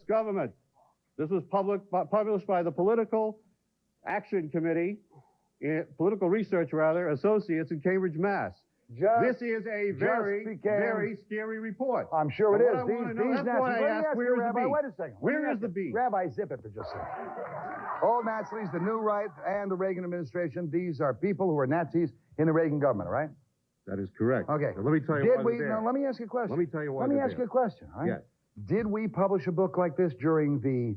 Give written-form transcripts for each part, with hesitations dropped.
government. This was published by the Political Action Committee, Political Research, rather, Associates in Cambridge, Mass. This is a very scary report. I'm sure it is. That's why I asked, where is the beef? Wait a second. Where is the beef? Rabbi, zip it for just a second. All Nazis, the New Right, and the Reagan administration, these are people who are Nazis in the Reagan government, right? That is correct. Okay. Now, let me tell you why they're there. No, let me ask you a question. Let me tell you why Let me ask you a question, all right? Yes. Did we publish a book like this during the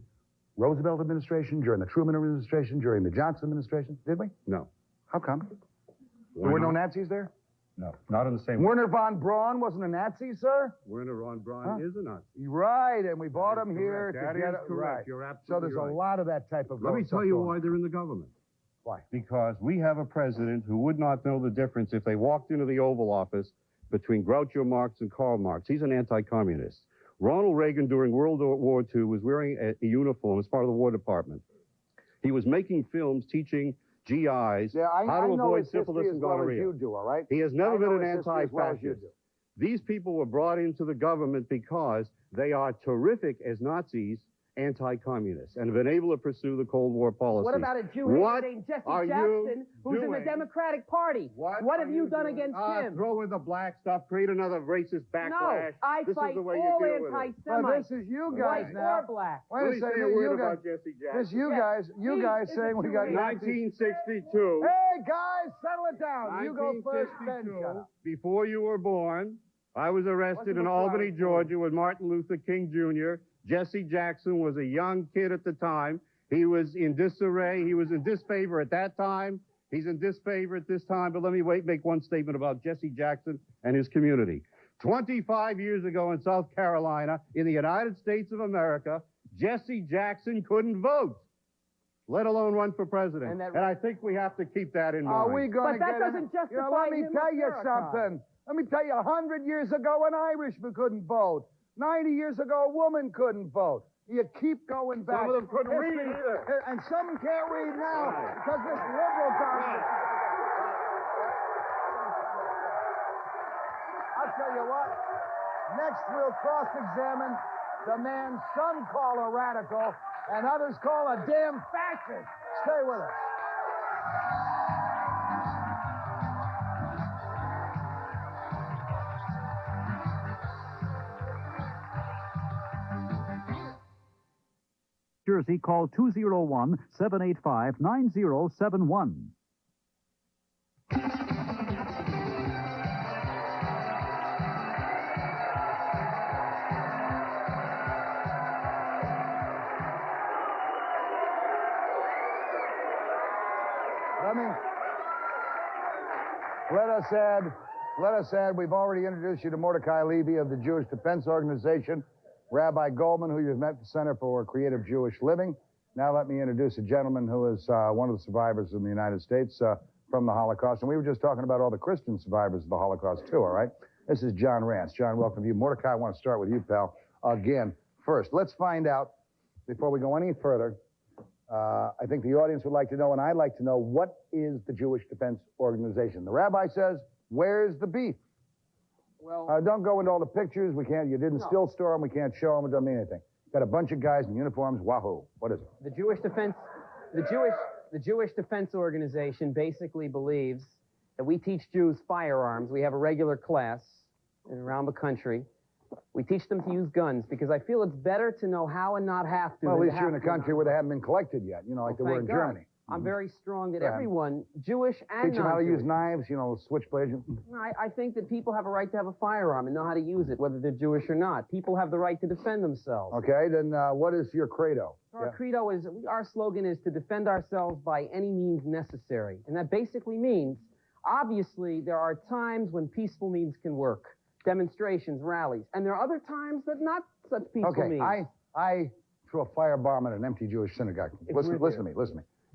Roosevelt administration, during the Truman administration, during the Johnson administration? Did we? No. How come? There were no Nazis there? No, not in the same way. Werner von Braun wasn't a Nazi, sir? Werner von Braun is a Nazi. Right, and we bought him here That to get is it correct. right. You're absolutely So there's right. a lot of that type of. Let me tell you why they're in the government. Why? Because we have a president who would not know the difference if they walked into the Oval Office between Groucho Marx and Karl Marx. He's an anti-communist. Ronald Reagan, during World War II, was wearing a uniform as part of the War Department. He was making films teaching GIs how to avoid syphilis and gonorrhea. You do, all right? He has never been an anti-fascist. anti-fascist. These people were brought into the government because they are terrific as Nazis, anti-communists, and have been able to pursue the Cold War policy. What about a Jew named Jesse Jackson, who's in the Democratic Party? What have you done against him? Throw in the black stuff, create another racist backlash. No, I fight all anti-Semites. This is you guys white now. or black. Wait a second, say a word about Jesse Jackson. This you guys saying we got 1962. Hey guys, settle it down. You go first, then shut up. Before you were born, I was arrested in Albany, Georgia with Martin Luther King Jr. Jesse Jackson was a young kid at the time. He was in disarray. He was in disfavor at that time. He's in disfavor at this time. But let me make one statement about Jesse Jackson and his community. 25 years ago in South Carolina, in the United States of America, Jesse Jackson couldn't vote, let alone run for president. And I think we have to keep that in mind. Are we going to But that doesn't justify let me tell you something. Let me tell you, 100 years ago, an Irishman couldn't vote. 90 years ago, a woman couldn't vote. You keep going back. Some of them couldn't read either. And some can't read now because this liberal government. I'll tell you what. Next, we'll cross-examine the man some call a radical and others call a damn fascist. Stay with us. Jersey, call 201-785-9071. Let us add, we've already introduced you to Mordecai Levy of the Jewish Defense Organization, Rabbi Goldman, who you've met at the Center for Creative Jewish Living. Now let me introduce a gentleman who is one of the survivors in the United States from the Holocaust. And we were just talking about all the Christian survivors of the Holocaust, too, all right? This is John Rance. John, welcome to you. Mordecai, I want to start with you, pal. Again, first, let's find out, before we go any further, I think the audience would like to know, and I'd like to know, what is the Jewish Defense Organization? The rabbi says, where's the beef? Well, don't go into all the pictures. We can't. You didn't still store them. We can't show them. It doesn't mean anything. Got a bunch of guys in uniforms. Wahoo! What is it? the Jewish Defense Organization basically believes that we teach Jews firearms. We have a regular class around the country. We teach them to use guns because I feel it's better to know how and not have to. Well, at least you're in a country where they haven't been collected yet. You know, like they were in Germany. I'm very strong that everyone, Jewish and teach them how to non-Jewish, use knives. You know, switchblades. I think that people have a right to have a firearm and know how to use it, whether they're Jewish or not. People have the right to defend themselves. Okay, then what is your credo? Our credo is, our slogan is to defend ourselves by any means necessary. And that basically means, obviously, there are times when peaceful means can work. Demonstrations, rallies. And there are other times that not such peaceful means. Okay, I threw a firebomb at an empty Jewish synagogue. Listen to me.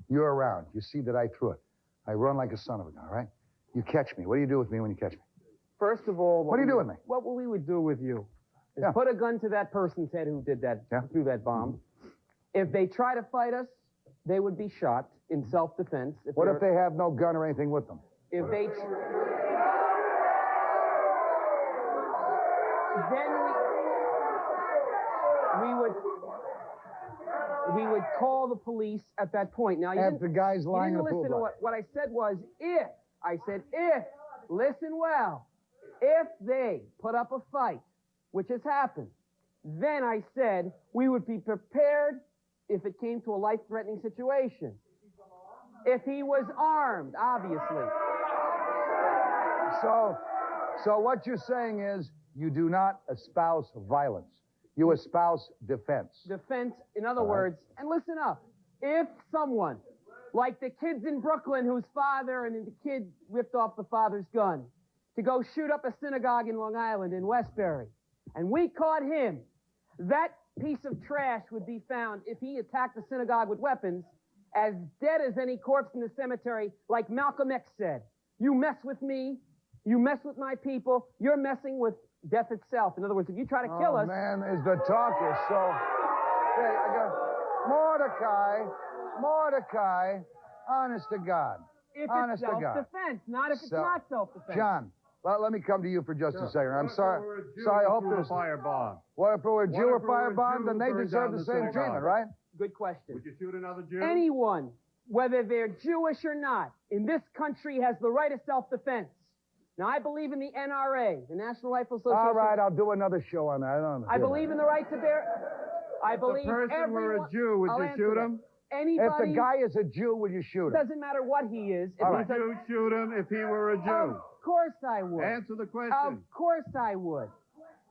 You're around. You see that I threw it. I run like a son of a gun, all right? You catch me. What do you do with me when you catch me? First of all... What do you do with me? What we would do with you is put a gun to that person's head who did that, threw that bomb. If they try to fight us, they would be shot in self-defense. What if they have no gun or anything with them? If they... Then We would call the police at that point. Now, At the guys lying in the pool. Listen to what I said was if. I said if. Listen well. If they put up a fight, which has happened, then I said we would be prepared if it came to a life-threatening situation. If he was armed, obviously. So what you're saying is you do not espouse violence. You espouse defense. Defense, in other words, and listen up, if someone, like the kids in Brooklyn whose father and the kid ripped off the father's gun to go shoot up a synagogue in Long Island in Westbury, and we caught him, that piece of trash would be found if he attacked the synagogue with weapons, as dead as any corpse in the cemetery, like Malcolm X said. You mess with me, you mess with my people, you're messing with death itself. In other words, if you try to kill us... man, is the talk is so... Hey, I got... Mordecai, honest to God. If honest it's to God. self-defense, not if it's not self-defense. John, let me come to you for just a second. I'm sorry. Sorry, I hope there's a firebomb. What if it were a Jew or What if it were a firebomb? Jew Then they who burned deserve down the the same synagogue? treatment, right? Good question. Would you shoot another Jew? Anyone, whether they're Jewish or not, in this country has the right of self-defense. Now, I believe in the NRA, the National Rifle Association. All right, I'll do another show on that. I believe in the right to bear... I believe If the person were a Jew, would I'll you answer shoot that. him? Anybody... If the guy is a Jew, would you shoot him? Doesn't matter what he is. If All he's right. Would you shoot him if he were a Jew? Of course I would. Answer the Of question. course I would.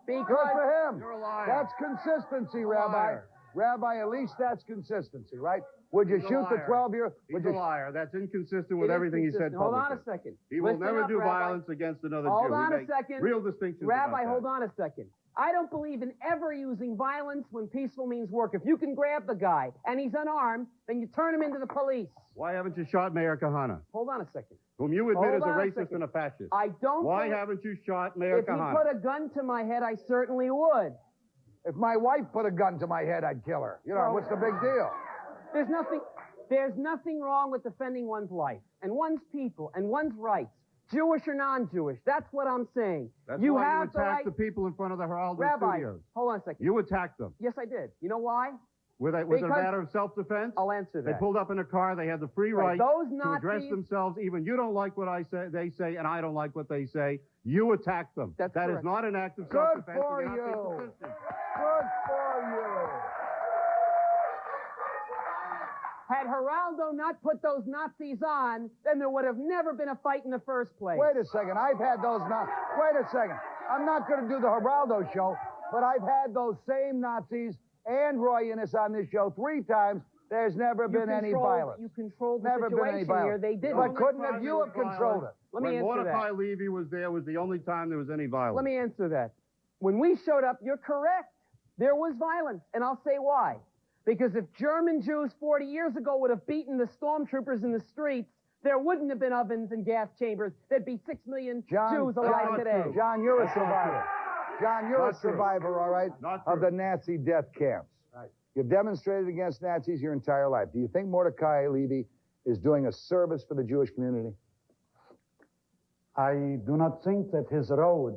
Because... Good for him. You're a liar. That's consistency, a Rabbi. liar. Rabbi, at least that's consistency, right? Would you He's a shoot the liar. 12-year? He's a liar. That's inconsistent with everything he said Hold publicly. on a second. He will Listen never up, do Rabbi. violence against another Hold Jew. on We a make second. real distinctions Rabbi, about that. hold on a second. I don't believe in ever using violence when peaceful means work. If you can grab the guy and he's unarmed, then you turn him into the police. Why haven't you shot Mayor Kahana, Hold on a second. whom you admit Hold is a on a racist second. and a fascist? I don't... Why haven't you shot Mayor If he Kahana? put a gun to my head, I certainly would. If my wife put a gun to my head, I'd kill her. You know, what's the big deal? There's nothing wrong with defending one's life and one's people and one's rights, Jewish or non-Jewish. That's what I'm saying. That's you why have you the attacked right... the people in front of the Geraldo Rabbi, studios. hold on a second. You attacked them. Yes, I did. You know why? Was it a Because- matter of self-defense? I'll answer They that. pulled up in a car. They had the free right Those to address Nazis... themselves. Even you don't like what they say, and I don't like what they say. You attacked them. That's That is correct. not an act of Good self-defense. for and you're not you. being consistent. Good for you. Had Geraldo not put those Nazis on, then there would have never been a fight in the first place. Wait a second. I've had those... Wait a second. I'm not going to do the Geraldo show, but I've had those same Nazis and Roy Innes on this show 3 times. There's never been any violence. You controlled the Never been any situation here. violence. They didn't. But couldn't have you have controlled it? Let me When answer Mordecai that. Levy was there was the only time there was any violence. Let me answer that. When we showed up, you're correct. There was violence, and I'll say why. Because if German Jews 40 years ago would have beaten the stormtroopers in the streets, there wouldn't have been ovens and gas chambers. There'd be 6 million Jews alive not today. true. John, you're That's a not survivor. John, you're Not a survivor, all right, Not of true. the Nazi death camps. Right. You've demonstrated against Nazis your entire life. Do you think Mordecai Levy is doing a service for the Jewish community? I do not think that his road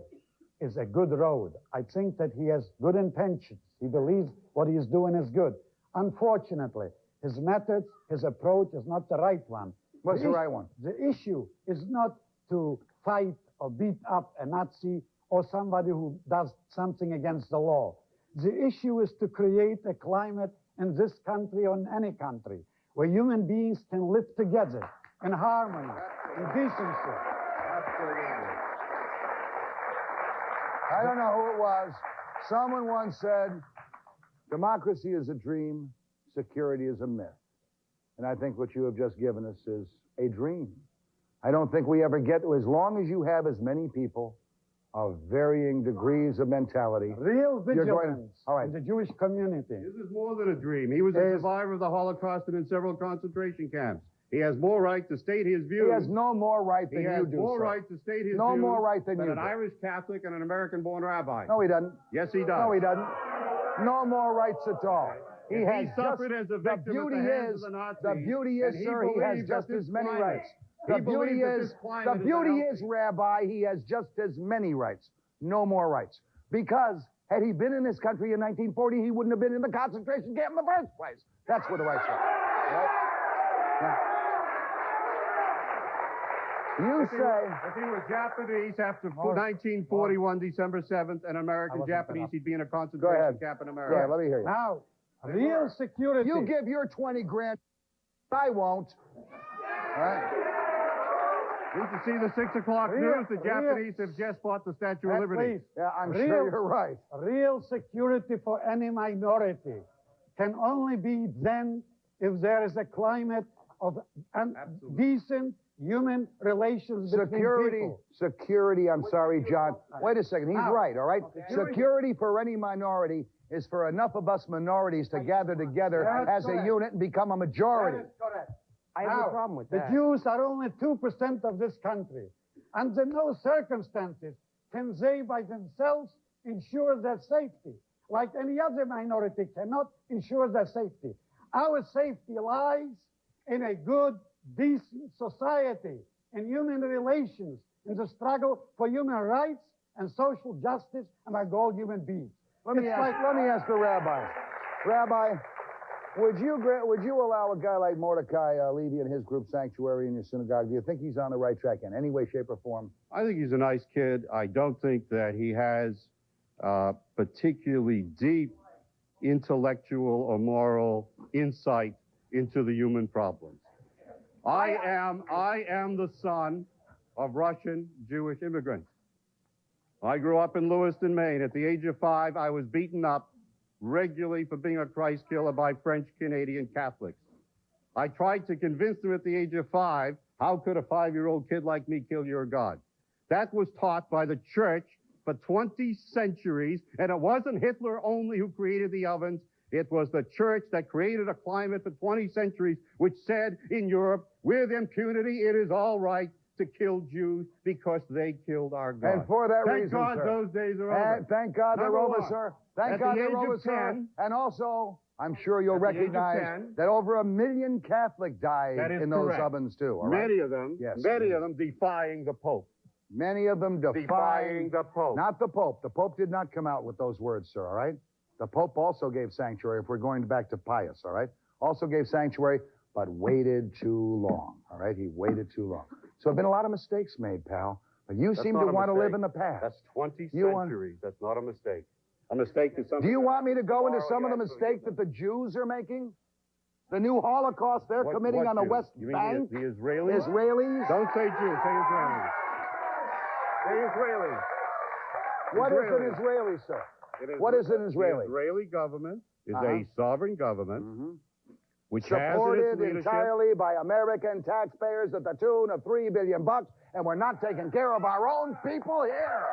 is a good road. I think that he has good intentions. He believes what he is doing is good. Unfortunately, his methods, his approach is not the right one. What's the right one? The issue is not to fight or beat up a Nazi or somebody who does something against the law. The issue is to create a climate in this country or in any country where human beings can live together in harmony, in decency. I don't know who it was. Someone once said, democracy is a dream, security is a myth. And I think what you have just given us is a dream. I don't think we ever get to, as long as you have as many people of varying degrees of mentality. Real You're going- vigilance all right. in the Jewish community. This is more than a dream. He was a survivor of the Holocaust and in several concentration camps. He has more right to state his views. He has no more right than He you has do, more sir. right to state his No views more right than you an do. Irish Catholic and an American-born rabbi. No, he doesn't. Yes, he does. No, he doesn't. No more rights at all. If has he suffered as a victim at the hands of the Nazis, the beauty is, and he sir, he has believed that just this as many climate- rights. he The beauty believes that is, this climate the beauty unhealthy. is, Rabbi, he has just as many rights. No more rights. Because Had he been in this country in 1940, he wouldn't have been in the concentration camp in the first place. That's what the rights are. Right? Yeah. You say... If he was Japanese after 1941, December 7th, an American Japanese, he'd be in a concentration camp in America. Yeah, let me hear you. Now, real security. You give your 20 grand, I won't. All right? You can see the 6 o'clock news. The Japanese have just bought the Statue of Liberty. Please. Yeah, I'm sure you're right. Real security for any minority can only be then if there is a climate of decent human relations between people. Security, I'm sorry, John. Wait a second. He's right, all right? Security for any minority is for enough of us minorities to gather together as a unit and become a majority. That is correct. I have no problem with that. The Jews are only 2% of this country. Under no circumstances can they by themselves ensure their safety, like any other minority cannot ensure their safety. Our safety lies in a good, decent society, in human relations, in the struggle for human rights and social justice among all human beings. Let me ask the rabbi. Rabbi, would you allow a guy like Mordecai Levy and his group sanctuary in your synagogue? Do you think he's on the right track in any way, shape, or form? I think he's a nice kid. I don't think that he has particularly deep intellectual or moral insight into the human problems. I am the son of Russian Jewish immigrants. I grew up in Lewiston, Maine. At the age of 5, I was beaten up regularly for being a Christ killer by French Canadian Catholics. I tried to convince them at the age of 5, how could a 5-year-old kid like me kill your God? That was taught by the church for 20 centuries, and it wasn't Hitler only who created the ovens. It was the church that created a climate for 20 centuries which said in Europe, with impunity, it is all right to kill Jews because they killed our God. And for that reason, thank God sir, those days are over. Thank God they're Number over, one, sir. Thank at God the they're age over, of sir. 10, And also, I'm sure you'll at the age of recognize 10, that over 1 million Catholics died that is in those correct. ovens too. All right? Many of them, Yes. many of them defying the Pope. Many of them defying the Pope. Not the Pope. The Pope did not come out with those words, sir, all right? The Pope also gave sanctuary, if we're going back to Pius, all right? Also gave sanctuary, but waited too long, all right? He waited too long. So there have been a lot of mistakes made, pal. But you seem to want to live in the past. That's 20 You want- centuries. That's not a mistake. A mistake is something... Do you want me to go into Tomorrow, some of the yes, mistakes that the Jews are making? The new Holocaust they're committing on the Jews? West You mean Bank? the Israelis? Israelis? Don't say Jews, say Israelis. Say Israelis. What is an Israelis. Israeli, sir? It is What is an Israeli? The Israeli government is Uh-huh. a sovereign government which has in its Supported leadership... entirely by American taxpayers at the tune of $3 billion, and we're not taking care of our own people here.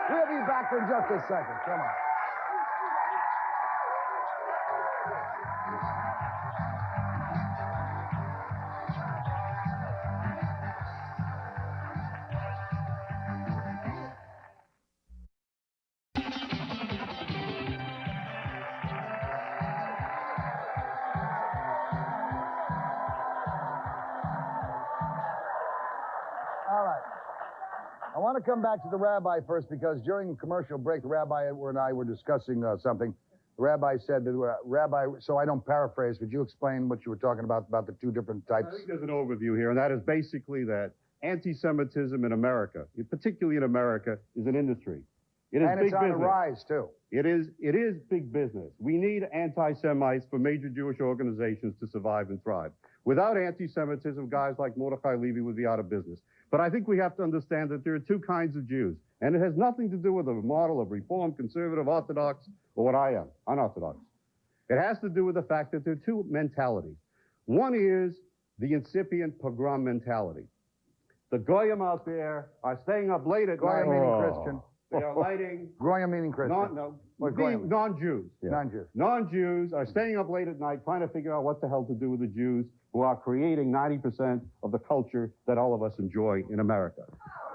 We'll be back in just a second. Come on. All right. I want to come back to the rabbi first because during the commercial break, the rabbi and I were discussing something. The rabbi said that, Rabbi, so I don't paraphrase, would you explain what you were talking about the two different types? I think there's an overview here, and that is basically that anti-Semitism in America, particularly in America, is an industry. It is And big it's on business. the rise, too. It is big business. We need anti-Semites for major Jewish organizations to survive and thrive. Without anti-Semitism, guys like Mordecai Levy would be out of business. But I think we have to understand that there are two kinds of Jews, and it has nothing to do with a model of Reform, Conservative, Orthodox, or what I am, unorthodox. It has to do with the fact that there are two mentalities. One is the incipient pogrom mentality. The Goyim out there are staying up late at night. Goyim meaning Christian. They are lighting... Goyim meaning Christian. Goyim? Non-Jews. Yeah. Non-Jews. Non-Jews are staying up late at night trying to figure out what the hell to do with the Jews who are creating 90% of the culture that all of us enjoy in America.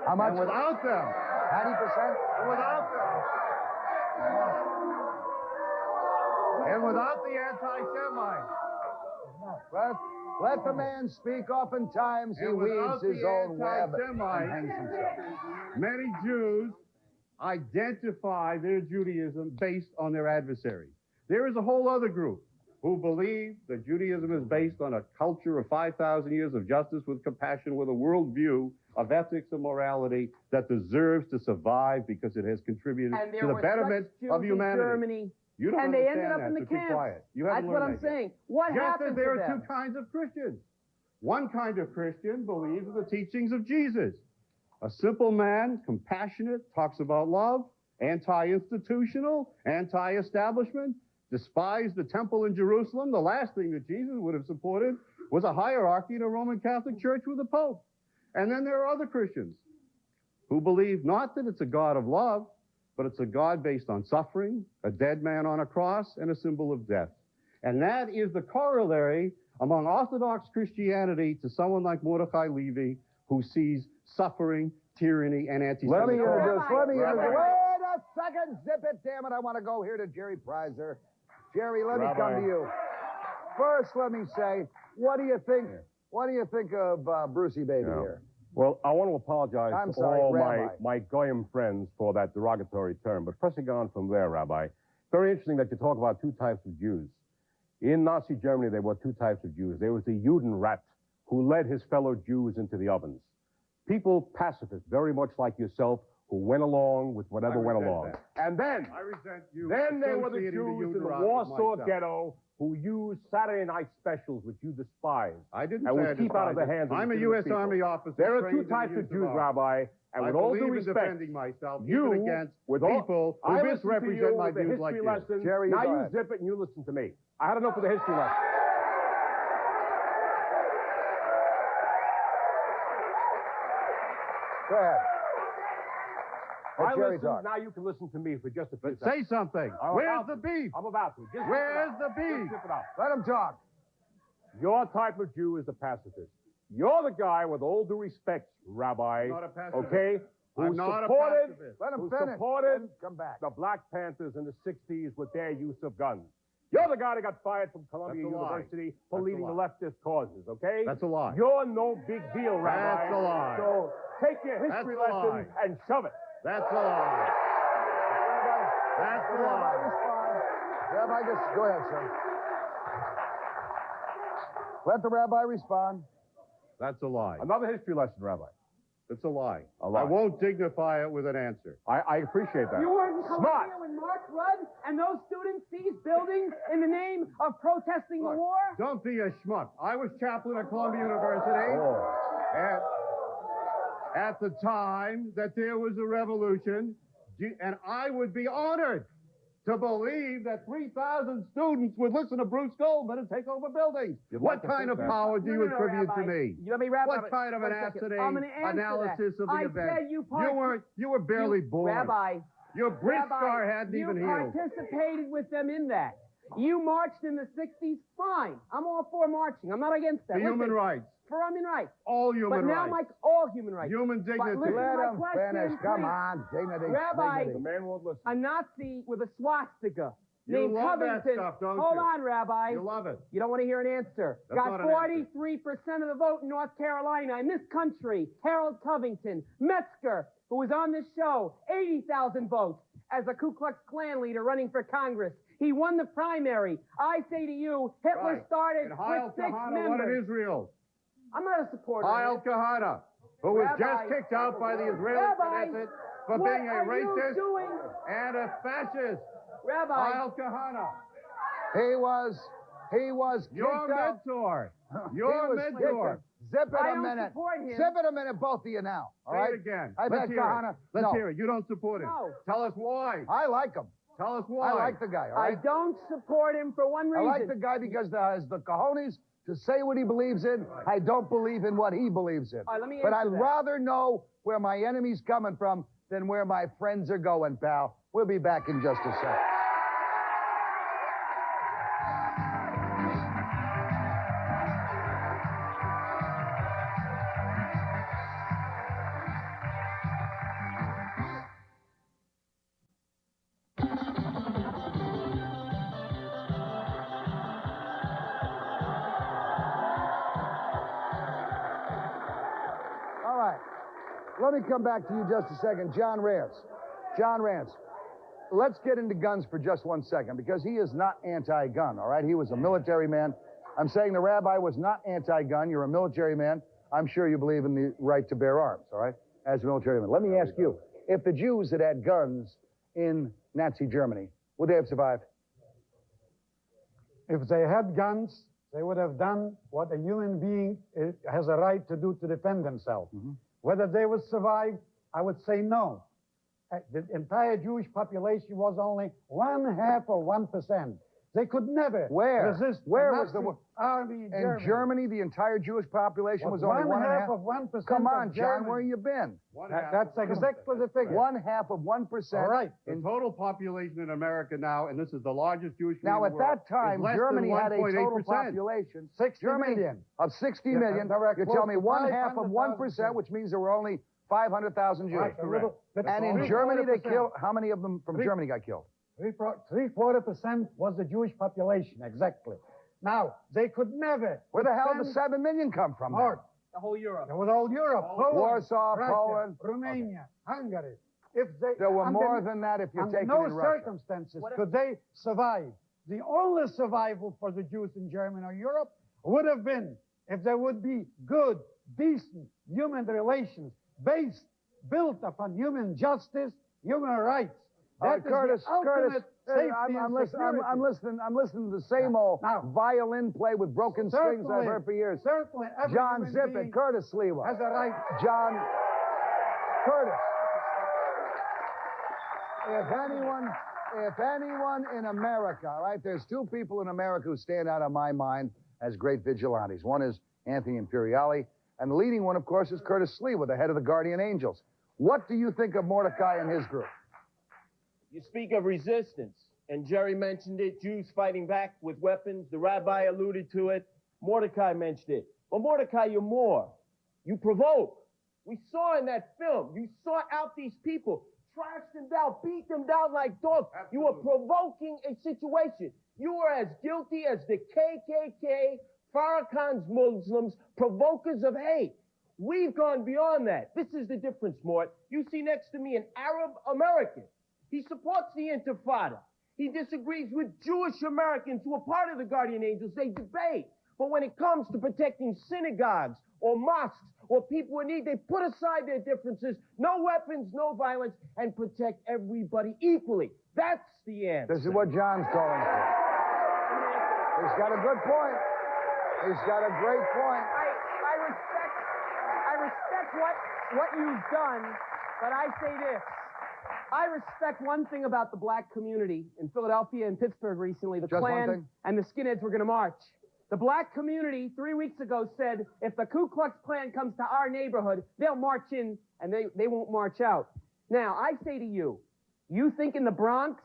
How much? And without them, 90%? and without the anti-Semites, Let the man speak. Oftentimes he and weaves without his the own web and anti-Semites, hangs himself. many Jews identify their Judaism based on their adversaries. There is a whole other group who believe that Judaism is based on a culture of 5,000 years of justice with compassion, with a worldview of ethics and morality that deserves to survive because it has contributed to the betterment of humanity. Germany, You don't and they understand ended up that, in the so keep camps. quiet. You haven't That's what learned I'm that yet. saying. What Just happened as there to are them? two kinds of Christians. One kind of Christian believes in the teachings of Jesus. A simple man, compassionate, talks about love, anti-institutional, anti-establishment, despised the temple in Jerusalem. The last thing that Jesus would have supported was a hierarchy in a Roman Catholic Church with a pope. And then there are other Christians who believe not that it's a God of love, but it's a God based on suffering, a dead man on a cross, and a symbol of death. And that is the corollary among Orthodox Christianity to someone like Mordecai Levy, who sees suffering, tyranny, and anti-Semitism. Let me introduce. Rabbi. Wait a second. Zip it, damn it. I want to go here to Jerry Preiser. Jerry, let me come to you. First, let me say, what do you think? What do you think of Brucey Baby here? Well, I want to apologize I'm to sorry, all Rabbi. my Goyim friends for that derogatory term. But pressing on from there, Rabbi, very interesting that you talk about two types of Jews. In Nazi Germany, there were two types of Jews. There was the Judenrat, who led his fellow Jews into the ovens. People, pacifists, very much like yourself, who went along with whatever went along. That. And then, I resent you there were the associating Jews in the Judenrat with Warsaw myself. ghetto who used Saturday night specials, which you despise. I didn't and say would I keep out of the despise it. hands of I'm a legitimate U.S. people. Army officer. There are trained two in the types of use Jews, arms. Rabbi, and I with all believe due in respect, defending myself, you, even against with all, people who I listened to misrepresent you my with the views like history you. lesson. Jerry, now go you ahead. zip it and you listen to me. I had enough of the history lesson. Go ahead. I Jerry listened, talk. now you can listen to me for just a few But seconds. say something. I'm Where's about the to. beef? I'm about to. Just Where's zip it the out. beef? Just zip it out. Let him talk. Your type of Jew is the pacifist. You're the guy, with all due respect, Rabbi, I'm not a pacifist. okay, who I'm not a supported, pacifist. Let him who finish. supported Then come back. the Black Panthers in the 60s with their use of guns. You're the guy that got fired from Columbia That's a lie. University for That's a leading the lie. leftist causes, okay? That's a lie. You're no big deal, Rabbi. That's a lie. So take your history That's a lesson lie. and shove it. That's a lie. That's a Rabbi, lie. respond. Rabbi, just go ahead, sir. Let the rabbi respond. That's a lie. Another history lesson, Rabbi. It's a lie. A lie. I won't dignify it with an answer. I appreciate that. You weren't in Smart. Columbia when Mark Rudd and those students seized buildings in the name of protesting the Look, war? Don't be a schmuck. I was chaplain at Columbia University at the time that there was a revolution, and I would be honored to believe that 3,000 students would listen to Bruce Goldman and take over buildings. You'd What like to kind think of that. power do you attribute Rabbi. to me? Let me wrap up. What kind of an One second. I'm gonna answer analysis that. of the I event? said You were barely born. Rabbi, Your bridge Rabbi, star hadn't even you healed. participated with them in that. You marched in the 60s, fine. I'm all for marching. I'm not against that. For human rights. For human rights. All human But now, rights. Mike, all human rights. Human dignity. listen, Let my him question, finish. Come please. on. Dignity. Rabbi, dignity. The man won't listen. A Nazi with a swastika You named love that Covington. stuff, don't Hold you? on, Rabbi. You love it. You don't want to hear an answer. That's Got not an answer. 43% of the vote in North Carolina. In this country, Harold Covington, Metzger, who was on this show, 80,000 votes as a Ku Klux Klan leader running for Congress. He won the primary. I say to you, Hitler Right. started And Heil with 6 Kahana members. won in Israel. I'm not a supporter. of Heil it. Kahana, who was Rabbi, just kicked out by the Israeli Rabbi, Knesset for what being a are you racist doing? and a fascist. Rabbi, Heil Kahana, He was your kicked out. mentor. He Your was mentor. kicked- Zip it I a don't minute. support him. Zip it a minute, both of you now. All Say right? it again. I've Let's had hear Kahana. it. Let's No. hear it. You don't support him. No. Tell us why. I like him. Tell us why. I like the guy, all I right? don't support him for one I reason. like the guy because he has the cojones to say what he believes in. I don't believe in what he believes in. All right, let me But answer I'd that. rather know where my enemy's coming from than where my friends are going, pal. We'll be back in just a second. All right. Let me come back to you just a second. John Reyes. John Rance, let's get into guns for just 1 second, because he is not anti-gun, all right? He was a military man. I'm saying the rabbi was not anti-gun. You're a military man. I'm sure you believe in the right to bear arms, all right, as a military man. Let me ask you, if the Jews had had guns in Nazi Germany, would they have survived? If they had guns, they would have done what a human being has a right to do to defend themselves. Mm-hmm. Whether they would survive, I would say no. The entire Jewish population was only 1/2 of 1%. They could never resist Where the was the Nazi army in In Germany, the entire Jewish population was only 1/2 of 1%. Come on, of John, Germany. where you been? That's exactly the figure. 1/2 of 1%. All right. The total population in America now, and this is the largest Jewish Now, community at in the that time, world, is less Germany than had a total 1.8%. population 60 Germany million. of 60 Yeah, million. there were You close tell me to 1/2 of 500,000 1%, which means there were only 500,000 Jews. Right, a little bit And in over Germany, they 3/4%. killed, how many of them from Germany got killed? 3/4% was the Jewish population, exactly. Now, they could never. Where the hell did the defend 7 million come from? then? North. The whole Europe. It was all Europe. Poland, Warsaw, Russia, Poland. Romania, Hungary. If they, There were under- more than that if you're under taking no in Russia. circumstances could they survive. The only survival for the Jews in Germany or Europe would have been if there would be good, decent human relations built upon human justice, human rights. That is Curtis, the ultimate safety I'm and listening. I'm security. listening to the same old Now, violin play with broken strings I've Certainly, heard for years. certainly every John human Zip being it, Curtis Lewa. has a right. John Curtis. If anyone in America, all right, there's two people in America who stand out on my mind as great vigilantes. One is Anthony Imperiale, and the leading one, of course, is Curtis Lewa, the head of the Guardian Angels. What do you think of Mordecai and his group? You speak of resistance, and Jerry mentioned it, Jews fighting back with weapons. The rabbi alluded to it. Mordecai mentioned it. But Mordecai, you're more. You provoke. We saw in that film, you sought out these people, trashed them down, beat them down like dogs. Absolutely. You were provoking a situation. You were as guilty as the KKK, Farrakhan's Muslims, provokers of hate. We've gone beyond that. This is the difference, Mort. You see next to me an Arab American. He supports the Intifada. He disagrees with Jewish Americans who are part of the Guardian Angels. They debate. But when it comes to protecting synagogues or mosques or people in need, they put aside their differences, no weapons, no violence, and protect everybody equally. That's the answer. This is what John's calling for. He's got a good point. He's got a great point. I respect what you've done, but I say this. I respect one thing about the black community in Philadelphia and Pittsburgh recently. The Just one Klan thing? and the skinheads were going to march. The black community 3 weeks ago said, if the Ku Klux Klan comes to our neighborhood, they'll march in and they won't march out. Now, I say to you, you think in the Bronx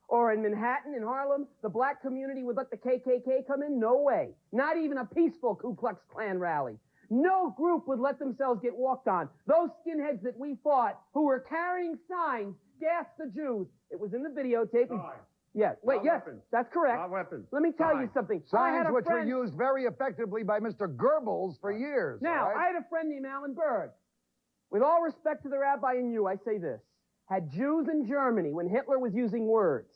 or in Manhattan, in Harlem, the black community would let the KKK come in? No way. Not even a peaceful Ku Klux Klan rally. No group would let themselves get walked on. Those skinheads that we fought, who were carrying signs, gassed the Jews. It was in the videotape. Signs. Yeah, wait, Not yes, weapons. that's correct. Not weapons. Let me tell you Signs. something. I had Signs a which were friend- used very effectively by Mr. Goebbels for years. Now, all right? I had a friend named Alan Berg. With all respect to the rabbi and you, I say this. Had Jews in Germany, when Hitler was using words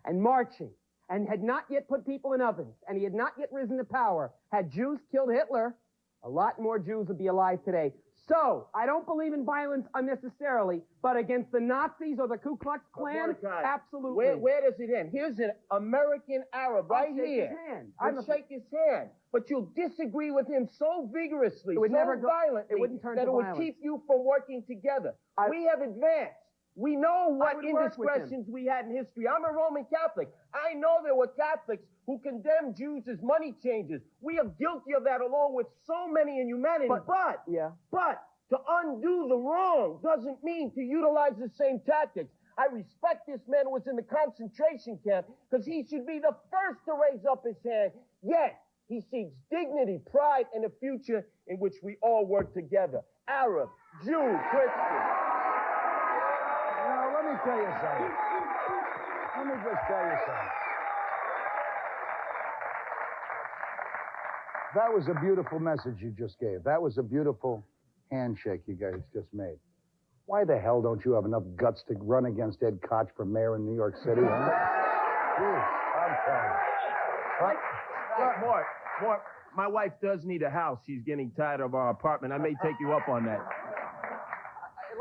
and marching, and had not yet put people in ovens, and he had not yet risen to power, had Jews killed Hitler, a lot more Jews would be alive today. So, I don't believe in violence unnecessarily, but against the Nazis or the Ku Klux Klan, Mordecai, absolutely. Where does it end? Here's an American Arab right I'll shake here. his hand. I'll shake his hand. But you'll disagree with him so vigorously, It would so never go- violently, it wouldn't turn that to it would violence. keep you from working together. We have advanced. We know what would work with him. indiscretions we had in history. I'm a Roman Catholic. I know there were Catholics who condemned Jews as money changers. We are guilty of that along with so many in humanity. But to undo the wrong doesn't mean to utilize the same tactics. I respect this man who was in the concentration camp because he should be the first to raise up his hand. Yet, he seeks dignity, pride, and a future in which we all work together. Arab, Jew, Christian. Now, let me tell you something. Let me just tell you something. That was a beautiful message you just gave. That was a beautiful handshake you guys just made. Why the hell don't you have enough guts to run against Ed Koch for mayor in New York City, huh? Jeez, I'm telling you. Mort, my wife does need a house. She's getting tired of our apartment. I may take you up on that.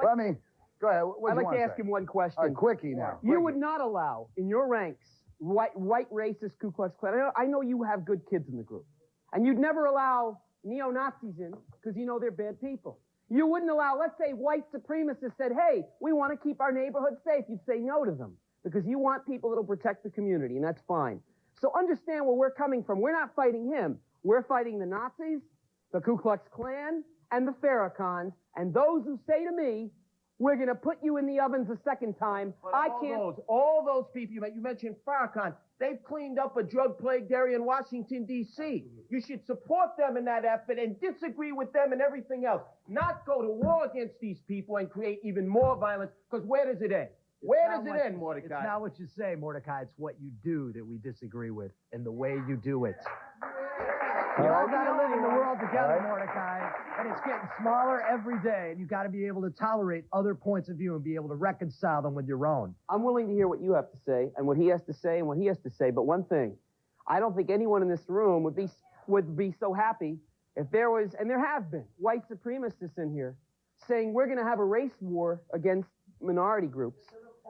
Let me, go ahead. What I'd do you like want to ask him one question. All right, quickie now. You would not allow, in your ranks, white racist Ku Klux Klan. I know you have good kids in the group. And you'd never allow neo-Nazis in because you know they're bad people. You wouldn't allow, let's say, white supremacists said, hey, we want to keep our neighborhood safe. You'd say no to them because you want people that'll protect the community, and that's fine. So understand where we're coming from. We're not fighting him. We're fighting the Nazis, the Ku Klux Klan, and the Farrakhan's, and those who say to me, we're going to put you in the ovens a second time. But I can't. All those people, you mentioned Farrakhan, they've cleaned up a drug-plagued area in Washington, D.C. You should support them in that effort and disagree with them and everything else. Not go to war against these people and create even more violence, because where does it end? Where does it end, Mordecai? It's not what you say, Mordecai. It's what you do that we disagree with and the way you do it. You all got to live in the world together, Mordecai, and it's getting smaller every day, and you got to be able to tolerate other points of view and be able to reconcile them with your own. I'm willing to hear what you have to say and what he has to say and what he has to say. But one thing, I don't think anyone in this room would be so happy if there was, and there have been, white supremacists in here saying we're going to have a race war against minority groups.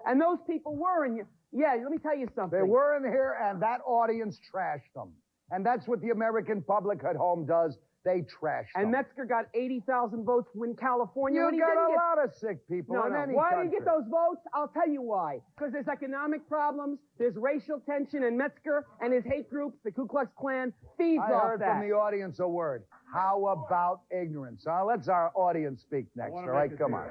And those people were in here. Yeah, let me tell you something. They were in here, and that audience trashed them. And that's what the American public at home does. They trash them. And Metzger got 80,000 votes in California. You when he got didn't a get... lot of sick people in any Why country. did he get those votes? I'll tell you why. Because there's economic problems, there's racial tension, and Metzger and his hate groups, the Ku Klux Klan, feeds I off heard that. from the audience a word. How about ignorance? Let's our audience speak next, all right? Come on.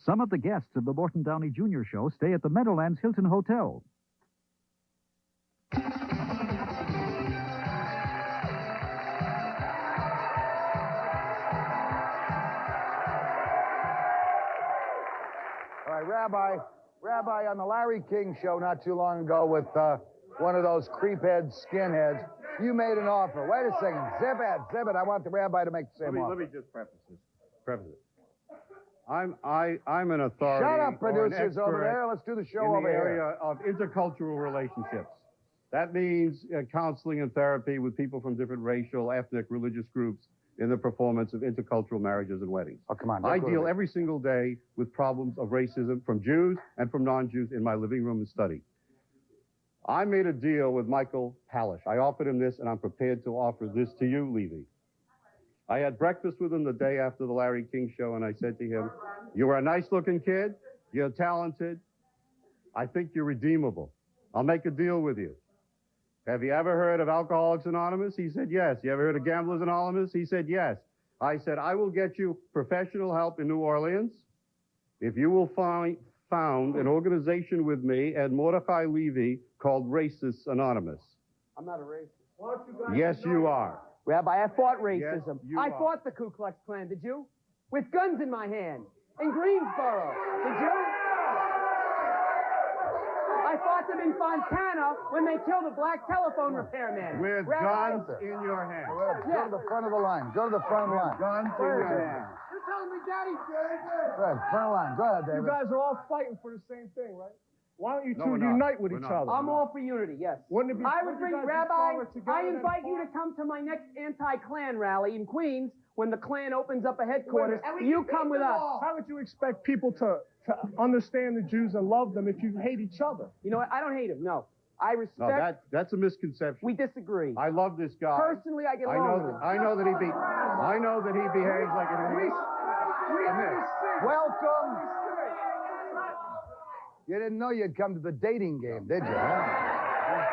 Some of the guests of the Morton Downey Jr. show stay at the Meadowlands Hilton Hotel. All right, Rabbi, on the Larry King show not too long ago with one of those creephead skinheads, you made an offer. Wait a second. Zip it. I want the rabbi to make the same offer. Let me just preface it. I'm an authority. Shut up, or an producers over expert there. Let's do the show in over the here. area of intercultural relationships. That means counseling and therapy with people from different racial, ethnic, religious groups in the performance of intercultural marriages and weddings. Oh, come on. I deal every single day with problems of racism from Jews and from non-Jews in my living room and study. I made a deal with Michael Palish. I offered him this, and I'm prepared to offer this to you, Levy. I had breakfast with him the day after the Larry King show, and I said to him, you are a nice-looking kid. You're talented. I think you're redeemable. I'll make a deal with you. Have you ever heard of Alcoholics Anonymous? He said, yes. You ever heard of Gamblers Anonymous? He said, yes. I said, I will get you professional help in New Orleans if you will found an organization with me and Mordecai Levy called Racists Anonymous. I'm not a racist. Yes, you are. Rabbi, I fought racism. Yes, I fought the Ku Klux Klan, did you? With guns in my hand. In Greensboro, did you? I fought them in Fontana when they killed a black telephone repairman. With Rabbi, guns in your hand. Go to the front of the line. Go to the front of the line. Guns in your hand. You're telling me Daddy's good. Go ahead, front of the line. Go ahead, David. You guys are all fighting for the same thing, right? Why don't you No, two we're not. unite with We're each not. other? I'm all for unity, yes. Wouldn't it be I fun would if bring, you guys Rabbi, did stronger together I than invite you to apart? come to my next anti-Klan rally in Queens when the Klan opens up a headquarters. And we You can come beat with them us. all. How would you expect people to understand the Jews and love them if you hate each other? You know what? I don't hate him, no. I No, respect, that's a misconception. we disagree. I love this guy. Personally, I get along with him. I know that he behaves like an Welcome. You didn't know you'd come to the dating game, did you? Huh?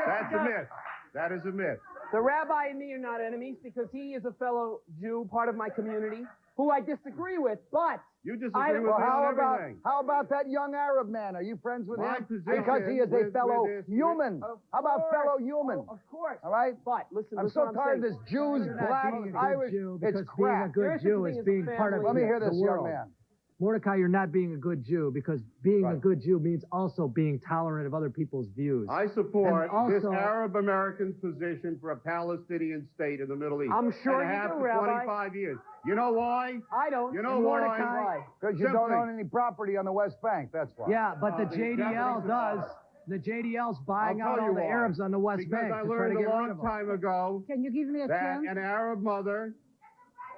That's a myth. That is a myth. The rabbi and me are not enemies because he is a fellow Jew, part of my community. who I disagree with, but You disagree I- with me Well, on everything. how about that young Arab man? Are you friends with My him? position Because he is a with fellow this- human. Of How about course. fellow human? Of course. All right? But listen, I'm listen so what tired of saying. this Jews, You're not black, being a good Irish. Jew, It's because being a crap. good There is such a Jew thing is as a being part of family. Let me hear the this, young world. man. Mordecai, you're not being a good Jew because being a good Jew means also being tolerant of other people's views. I support And this also- Arab American position for a Palestinian state in the Middle East. I'm sure and you have do, for Rabbi. 25 years. You know why? I don't. You know And why? Mordecai. Because you don't Simply- own any property on the West Bank, that's why. Yeah, but the the JDL Japanese does. The JDL's buying I'll out tell all you the why. Arabs on the West Because Bank I to try to learned get a rid long of them. time ago Can you give me a that chance? an Arab mother,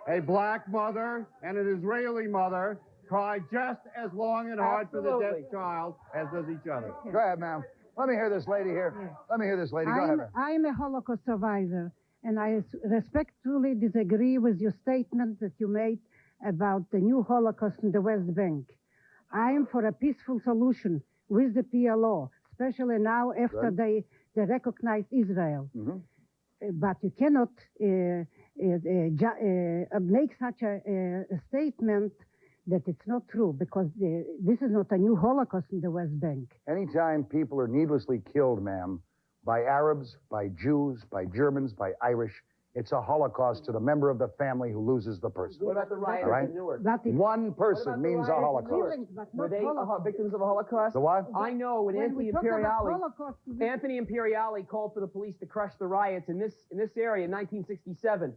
a black mother, and an Israeli mother cry just as long and hard for the Absolutely. dead child as does each other. Go ahead, ma'am. Let me hear this lady here. Let me hear this lady. Go ahead, ma'am. I'm a Holocaust survivor, and I respectfully disagree with your statement that you made about the new Holocaust in the West Bank. I am for a peaceful solution with the PLO, especially now after they recognize Israel. But you cannot make such a statement that it's not true, because this is not a new Holocaust in the West Bank. Anytime people are needlessly killed, ma'am, by Arabs, by Jews, by Germans, by Irish, it's a Holocaust to the member of the family who loses the person. What about the rioters All right. in Newark? That is One person about the means a riots in Holocaust. feelings, but Were not they Holocaust. victims of a Holocaust? The what? I know when When Anthony we talk about Imperiali, Holocaust, Anthony Imperiali called for the police to crush the riots in this area in 1967.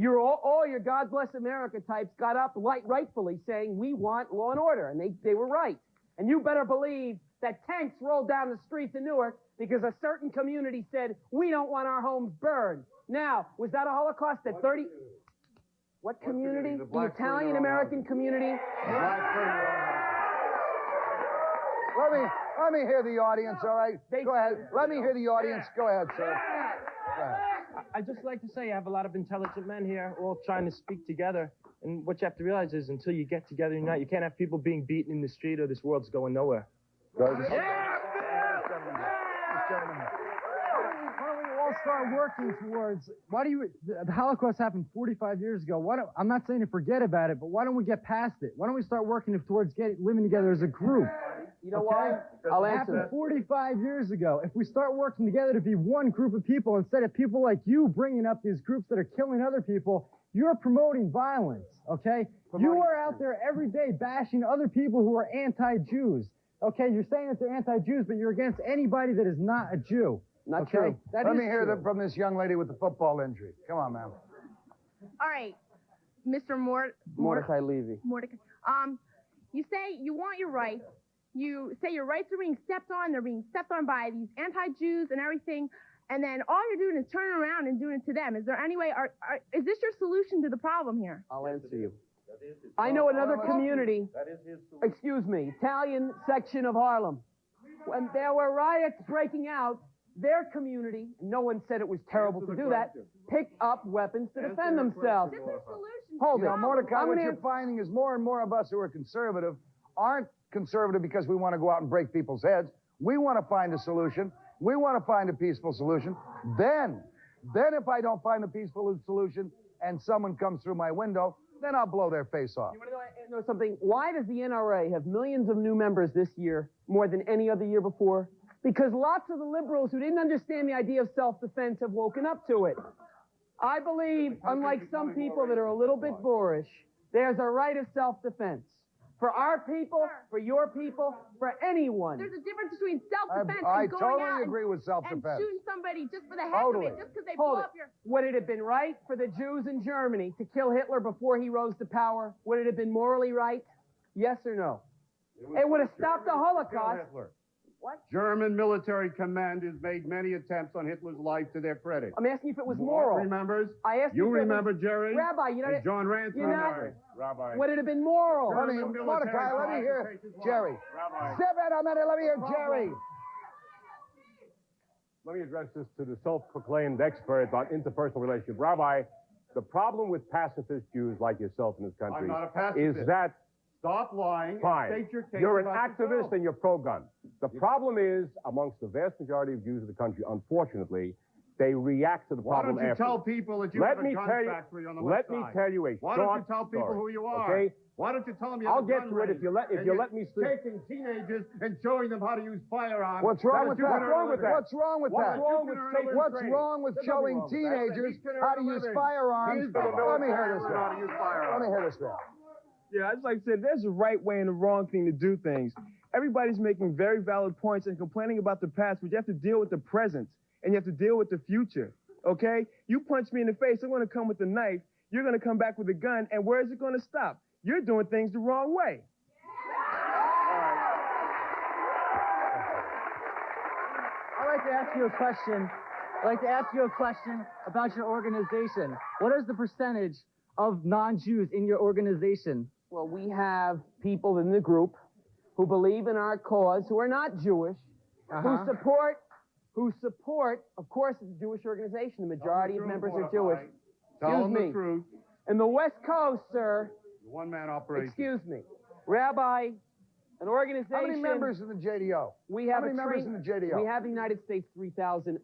All your God bless America types got up rightfully saying we want law and order, and they were right. And you better believe that tanks rolled down the streets in Newark because a certain community said we don't want our homes burned. Now, was that a Holocaust at 30? What community? The The black Italian American community? Let me hear the audience, all right? Go ahead. Let me hear the audience. Go ahead, sir. Go ahead. I'd just like to say I have a lot of intelligent men here all trying to speak together. And what you have to realize is until you get together and unite, you can't have people being beaten in the street or this world's going nowhere. Good. Why don't we all start working towards, the Holocaust happened 45 years ago. I'm not saying to forget about it, but why don't we get past it? Why don't we start working towards living together as a group? You know why? I'll It answer happened that. 45 years ago. If we start working together to be one group of people instead of people like you bringing up these groups that are killing other people, you're promoting violence, okay? You are out there every day bashing other people who are anti-Jews, okay? You're saying that they're anti-Jews, but you're against anybody that is not a Jew. Not okay? true. That Let is me hear true. from this young lady with the football injury. Come on, ma'am. All right, Mr. Mordecai Levy. Mordecai. You say you want your rights. You say your rights are being stepped on. They're being stepped on by these anti-Jews and everything. And then all you're doing is turning around and doing it to them. Is there any way? Is this your solution to the problem here? I'll answer you. I know another community, excuse me, Italian section of Harlem. When there were riots breaking out, their community, no one said it was terrible to do that, picked up weapons to defend themselves. This is solution. Hold You it. know, Mordecai, I'm what gonna you're finding is more and more of us who are conservative aren't conservative because we want to go out and break people's heads. We want to find a solution. We want to find a peaceful solution. Then if I don't find a peaceful solution and someone comes through my window, then I'll blow their face off. You want to know something? Why does the NRA have millions of new members this year, more than any other year before? Because lots of the liberals who didn't understand the idea of self-defense have woken up to it. I believe, unlike some people that are a little bit boorish, there's a right of self-defense. For our people, for your people, for anyone. There's a difference between self-defense I and going totally out agree with and self-defense. shooting somebody just for the heck Totally. of it, just because they blow Hold it. up your... Would it have been right for the Jews in Germany to kill Hitler before he rose to power? Would it have been morally right? Yes or no? It would have stopped the Holocaust. Hitler. What? German military commanders made many attempts on Hitler's life to their credit. I'm asking you if it was Mort moral. remembers? I asked You if it was- remember, Jerry? Rabbi, you know, And John Rance you're not- remembers. Rabbi. would it have been moral? Let me, German Mordecai, military let me hear tried to take his life. Jerry. Rabbi. Step out a minute, let me hear Jerry. Let me address this to the self-proclaimed expert on interpersonal relationship. Rabbi, the problem with pacifist Jews like yourself in this country I'm not a is pacifist. that Stop lying fine. and state your case. You're an about activist yourself. and you're pro-gun. The problem is, amongst the vast majority of Jews in the country, unfortunately, They react to the Why problem don't you after. tell people that you have a gun factory on the west side? Let me tell you a Why short don't you tell people story, who you are? Okay? Why don't you tell them you I'll have a get gun to it if range you let and me speak. taking teenagers and showing them how to use firearms. What's wrong with that? What's wrong with that? What's wrong with that? What's wrong with showing teenagers how to use firearms? Let me hear this now. Let me hear this now. Yeah, I just like I said, there's a right way and a wrong thing to do things. Everybody's making very valid points and complaining about the past, but you have to deal with the present and you have to deal with the future. Okay? You punch me in the face, I'm going to come with a knife. You're going to come back with a gun, and where is it going to stop? You're doing things the wrong way. I'd like to ask you a question. I'd like to ask you a question about your organization. What is the percentage of non-Jews in your organization? Well, we have people in the group who believe in our cause, who are not Jewish, who support, of course, it's a Jewish organization. The majority of members are Jewish. Tell them Excuse the truth. In the West Coast, sir. One-man operation. Excuse me. Rabbi, an organization. How many members in the JDO? We have How many members in the JDO? We have the United States 3,000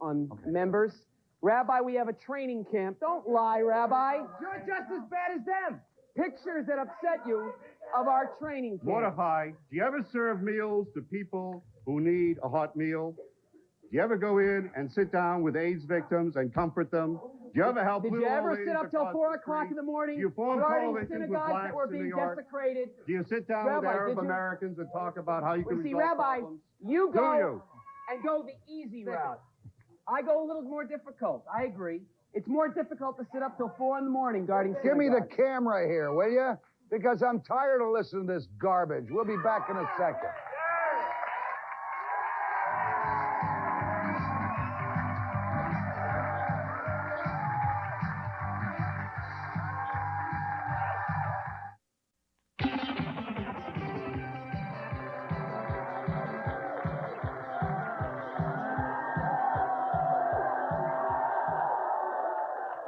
members. Rabbi, we have a training camp. Don't lie, Rabbi. You're just as bad as them. Pictures that upset you of our training camp. Mordecai, do you ever serve meals to people who need a hot meal? Do you ever go in and sit down with AIDS victims and comfort them? Do you ever help Did you little ever old sit ladies up till across 4 the o'clock in the morning? Do you form guarding coalitions with synagogues blacks that were in New being York? desecrated? Do you sit down with Rabbi, Arab did you? Americans and talk about how you can See, resolve Rabbi, problems? you Do go you? and go the easy route. I go a little more difficult. I agree. It's more difficult to sit up till 4 in the morning guarding Give me the synagogues. camera here, will you? Because I'm tired of listening to this garbage. We'll be back in a second.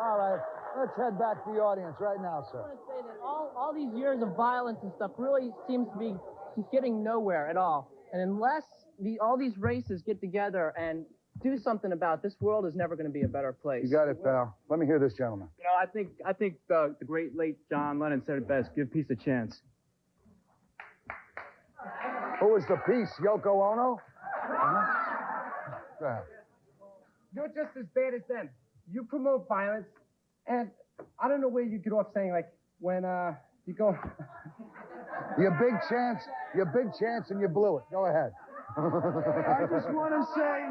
All right, let's head back to the audience right now, I sir. want to say that all these years of violence and stuff really seems to be getting nowhere at all. And unless all these races get together and do something about it, this world is never going to be a better place. You got it, pal. Let me hear this gentleman. You know, I think the great late John Lennon said it best: give peace a chance. Who was the piece? Yoko Ono? Go ahead. You're just as bad as them. You promote violence, and I don't know where you get off saying, like, when you go... Your big chance, and you blew it. Go ahead. I just want to say,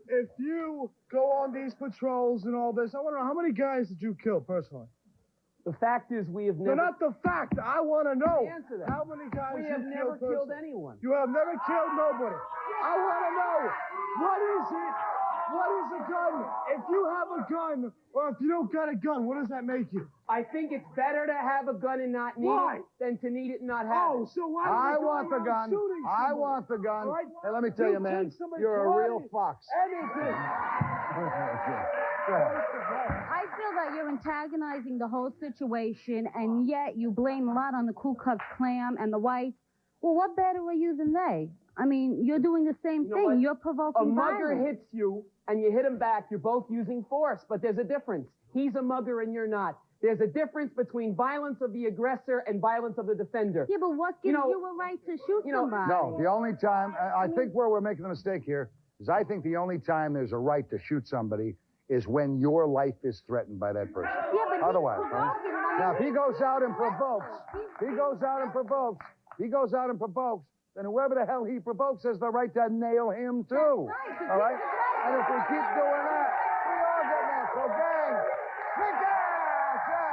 if you go on these patrols and all this, I want to know, how many guys did you kill personally? The fact is, we have No, never... not the fact. I want to know Answer that. how many guys We you have never killed personally. anyone. You have never killed nobody. I want to know, what is it? What is a gun? If you have a gun, or if you don't got a gun, what does that make you? I think it's better to have a gun and not need Why? it than to need it and not have Oh, it. so why I are you want the going gun. around shooting I somebody? want the gun. All right? Hey, let me tell you, man, take somebody's you're a real money, fox. Anything. Go ahead. I feel that you're antagonizing the whole situation, and yet you blame a lot on the Ku Klux Klan and the whites. Well, what better are you than they? I mean, you're doing the same know thing. what? You're A provoking mugger violence. hits you and you hit him back. You're both using force, but there's a difference. He's a mugger and you're not. There's a difference between violence of the aggressor and violence of the defender. Yeah, but what gives you a right to shoot somebody? No, the only time, I think where we're making the mistake here is I think the only time there's a right to shoot somebody is when your life is threatened by that person. Yeah, but Otherwise, right? Now, if he goes out and provokes, then whoever the hell he provokes has the right to nail him too. All right? And if we keep doing that, we all get that. So, gang, kick ass! Yeah!